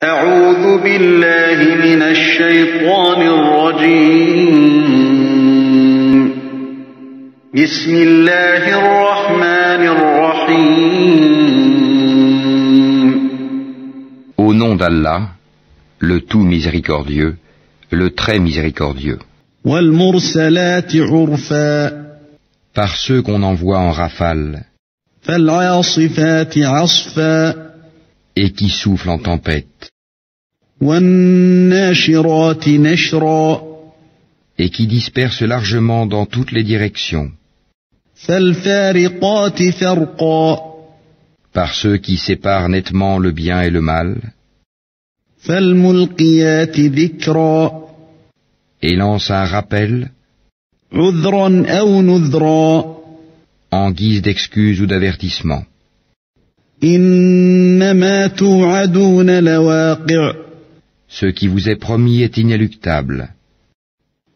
أعوذ بالله من الشيطان الرجيم. بسم الله الرحمن الرحيم. Au nom d'Allah, le tout miséricordieux, le très miséricordieux. والمرسلات عرفا. Par ceux qu'on envoie en rafale. فالعاصفات عصفا. Et qui soufflent en tempête. والناشرات نشرا. Et qui dispersent largement dans toutes les directions. فالفارقات فرقا. Par ceux qui séparent nettement le bien et le mal. فالملقيات ذكرا. Et lancent un rappel. عذرا أو نذرا. En guise d'excuse ou d'avertissement. إنما توعدون لواقع. Ce qui vous est promis est inéluctable.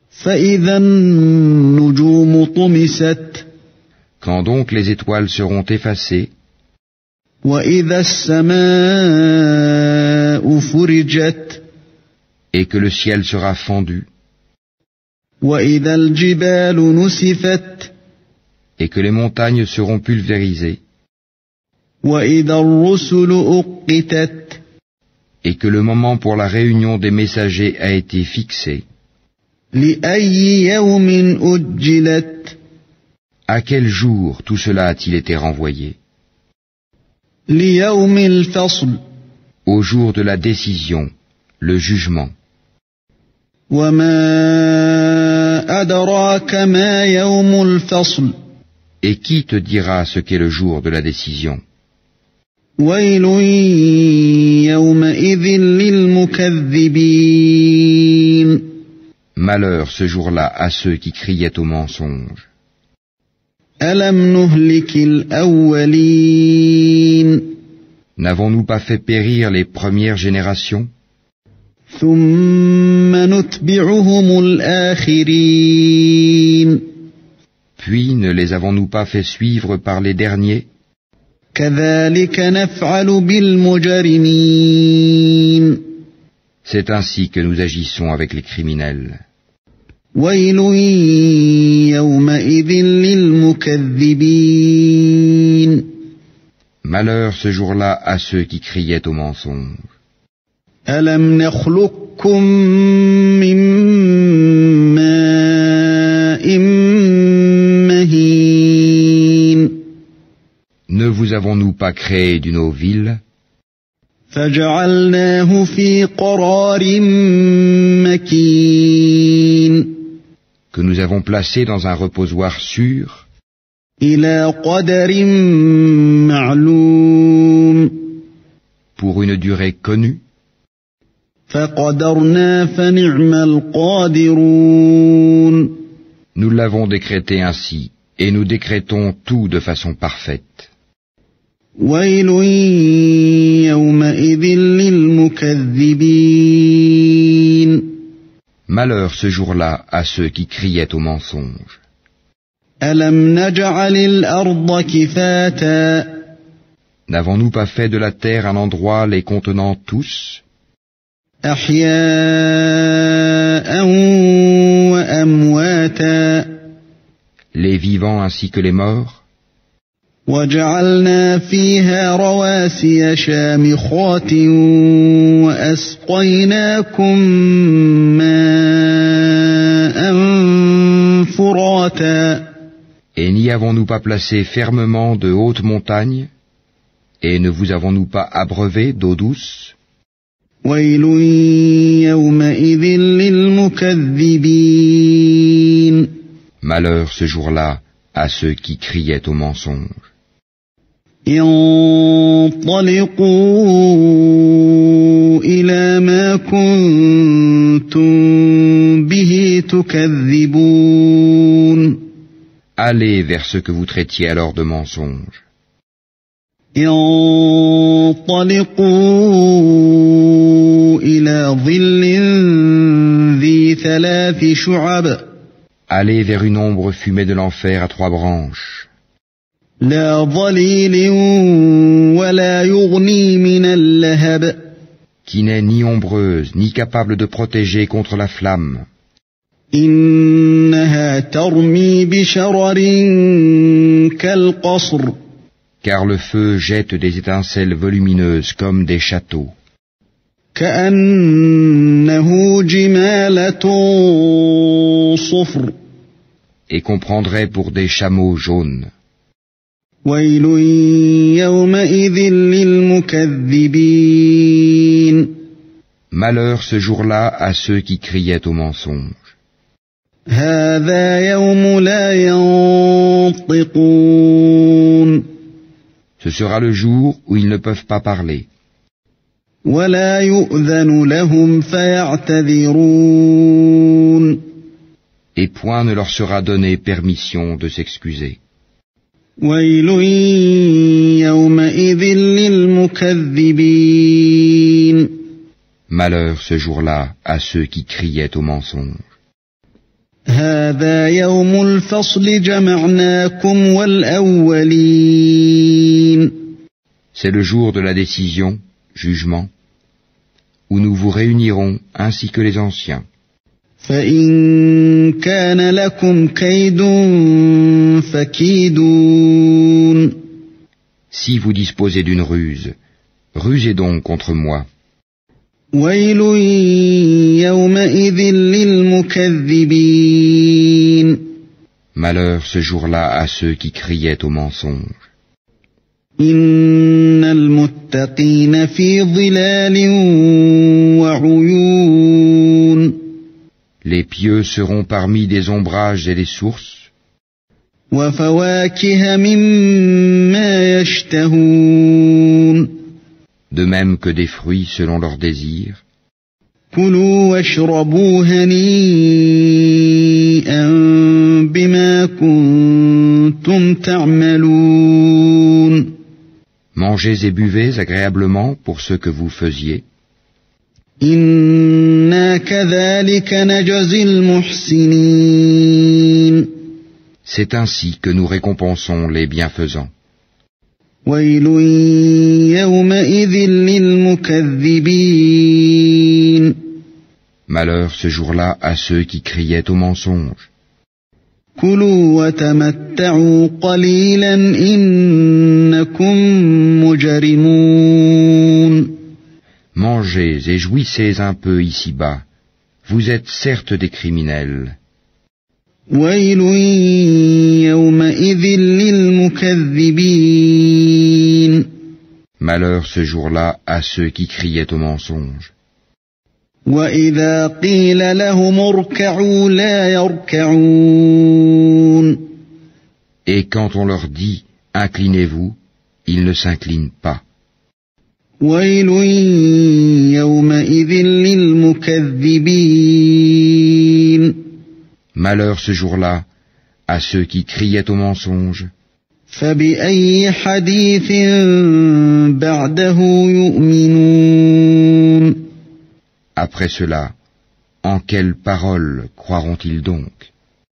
فإذا النجوم طمست. Quand donc les étoiles seront effacées. وإذا السماء فرجت. Et que le ciel sera fendu. وإذا الجبال نسفت. Et que les montagnes seront pulvérisées. وإذا الرسل أقتت. Et que le moment pour la réunion des messagers a été fixé. لأي يوم أجلت. À quel jour tout cela a-t-il été renvoyé? ليوم الفصل. Au jour de la décision, le jugement. وما أدراك ما يوم الفصل. Et qui te dira ce qu'est le jour de la décision? ويل يومئذ للمكذبين. Malheur ce jour-là à ceux qui criaient au mensonge. ألم نهلك الأولين. N'avons-nous pas fait périr les premières générations? ثم نتبعهم الآخرين. Puis ne les avons-nous pas fait suivre par les derniers? كذلك نفعل بالمجرمين. C'est ainsi que nous agissons avec les criminels. ويل يومئذ للمكذبين. Malheur ce jour-là à ceux qui criaient au mensonge. ألم نخلقكم من ماء مهين. Ne vous avons-nous pas créé d'une eau vile? فجعلناه في قرار مكين. Que nous avons placé dans un reposoir sûr. إلى قدر معلوم. Pour une durée connue. فقدرنا فنعم القادرون. Nous l'avons décrété ainsi, et nous décrétons tout de façon parfaite. ويل يومئذ للمكذبين. Malheur ce jour-là à ceux qui criaient au mensonge. ألم نجعل الأرض كفاتا. N'avons-nous pas fait de la terre un endroit les contenant tous? أحياء وأمواتا. Les vivants ainsi que les morts. وجعلنا فيها رواسي شامخات وأسقيناكم ماء فراتا. Et n'y avons-nous pas placé fermement de hautes montagnes? Et ne vous avons-nous pas abreuvé d'eau douce? ويل يومئذ للمكذبين. Malheur ce jour-là à ceux qui criaient au mensonge. انطلقوا إلى ما كنتم به تكذبون. Allez vers ce que vous traitiez alors de mensonge. انطلقوا إلى ظل ذي 3 شعب. Allez vers une ombre fumée de l'enfer à 3 branches. لا ظليل ولا يغني من اللهب. qui n'est ni ombreuse, ni capable de protéger contre la flamme. إنها ترمي بشرر كالقصر Car le feu jette des étincelles volumineuses comme des châteaux. كأنه جمالة صفر Et qu'on prendrait pour des chameaux jaunes. ويل يومئذ للمكذبين Malheur ce jour-là à ceux qui criaient au mensonge. هذا يوم لا ينطقون Ce sera le jour où ils ne peuvent pas parler. ولا يؤذن لهم فيعتذرون Et point ne leur sera donné permission de s'excuser. ويل يومئذ للمكذبين Malheur ce jour-là à ceux qui criaient au mensonge. هذا يوم الفصل جمعناكم والأولين C'est le jour de la décision, jugement, où nous vous réunirons ainsi que les anciens. فإن كان لكم كيد فكيدون Si vous disposez d'une ruse, rusez donc contre moi. ويل يومئذ للمكذبين Malheur ce jour-là à ceux qui criaient au mensonge. إن المتقين في ظلال وعيون Les pieux seront parmi des ombrages et les sources, وفواكه مما يشتهون de même que des fruits selon leurs désirs. كلوا واشربوا هنيئا بما كنتم تعملون Mangez et buvez agréablement pour ce que vous faisiez. إنا كذلك نجزي المحسنين C'est ainsi que nous récompensons les bienfaisants. ويل يومئذ للمكذبين Malheur ce jour-là à ceux qui criaient au mensonge. كلوا وتمتعوا قليلا إنكم مجرمون Mangez et jouissez un peu ici-bas. Vous êtes certes des criminels. ويل يومئذ للمكذبين Malheur ce jour-là à ceux qui criaient au mensonge. وإذا قيل لهم اركعوا لا يركعون Et quand on leur dit « Inclinez-vous », ils ne s'inclinent pas. ويل يومئذ للمكذبين Malheur ce jour-là à ceux qui criaient au mensonge. فبأي حديث بعده يؤمنون Après cela, en quelle parole croiront-ils donc ?